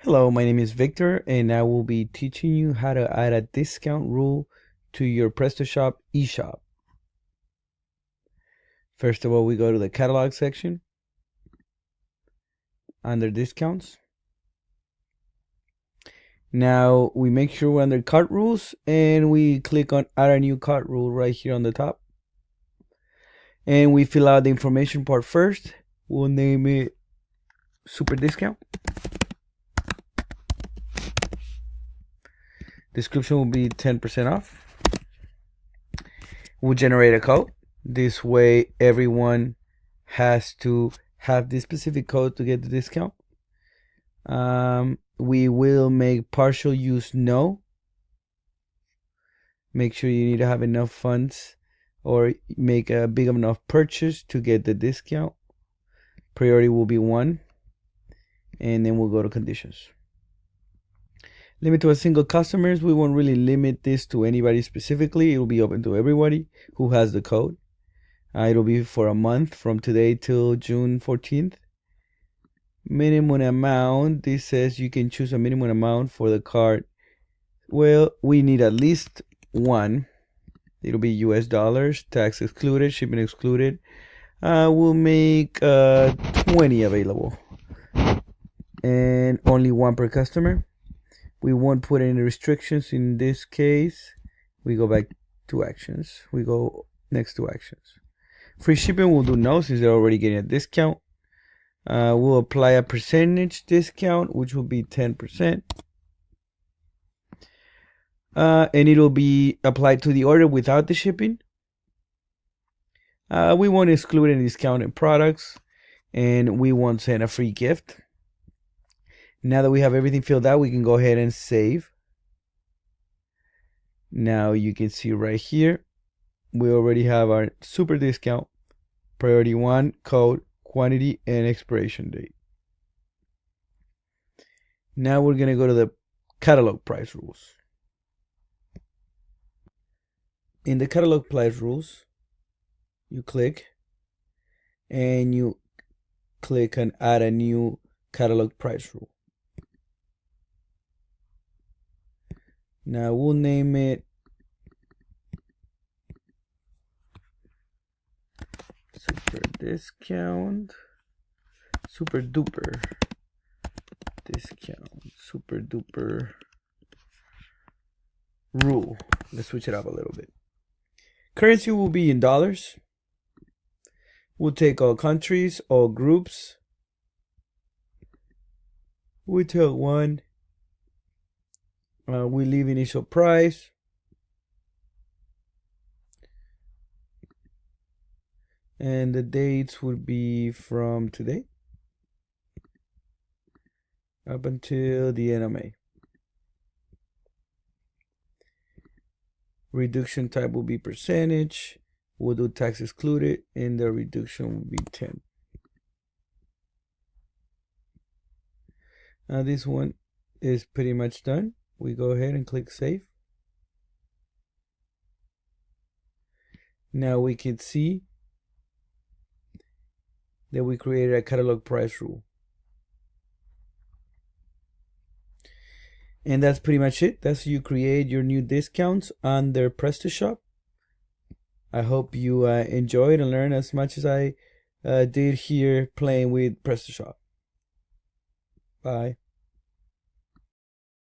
Hello, my name is Victor, and I will be teaching you how to add a discount rule to your Prestashop eShop. First of all, we go to the catalog section under discounts. Now we make sure we're under cart rules and we click on add a new cart rule right here on the top. And we fill out the information part first. We'll name it super discount. Description will be 10% off. We'll generate a code. This way everyone has to have this specific code to get the discount. We will make partial use no. Make sure you need to have enough funds or make a big enough purchase to get the discount. Priority will be 1. And then we'll go to conditions. Limit to a single customers. We won't really limit this to anybody specifically. It will be open to everybody who has the code. It'll be for a month from today till June 14th. Minimum amount. This says you can choose a minimum amount for the card. Well, we need at least 1. It'll be US dollars, tax excluded, shipping excluded. We'll make 20 available. And only 1 per customer. We won't put any restrictions in this case. We go back to actions. We go next to actions. Free shipping we'll do no since they're already getting a discount. We'll apply a percentage discount, which will be 10%. And it'll be applied to the order without the shipping. We won't exclude any discounted products. And we won't send a free gift. Now that we have everything filled out, we can go ahead and save. Now you can see right here, we already have our super discount, priority 1, code, quantity, and expiration date. Now we're going to go to the catalog price rules. In the catalog price rules, you click and you click on add a new catalog price rule. Now we'll name it super discount, super duper discount, super duper rule. Let's switch it up a little bit. Currency will be in dollars. We'll take all countries, all groups. We take 1. We leave initial price. And the dates would be from today up until the end of May. Reduction type will be percentage. We'll do tax excluded, and the reduction will be 10. Now this one is pretty much done. We go ahead and click save. Now we can see that we created a catalog price rule. And that's pretty much it. That's how you create your new discounts under Prestashop. I hope you enjoyed and learned as much as I did here playing with Prestashop. Bye.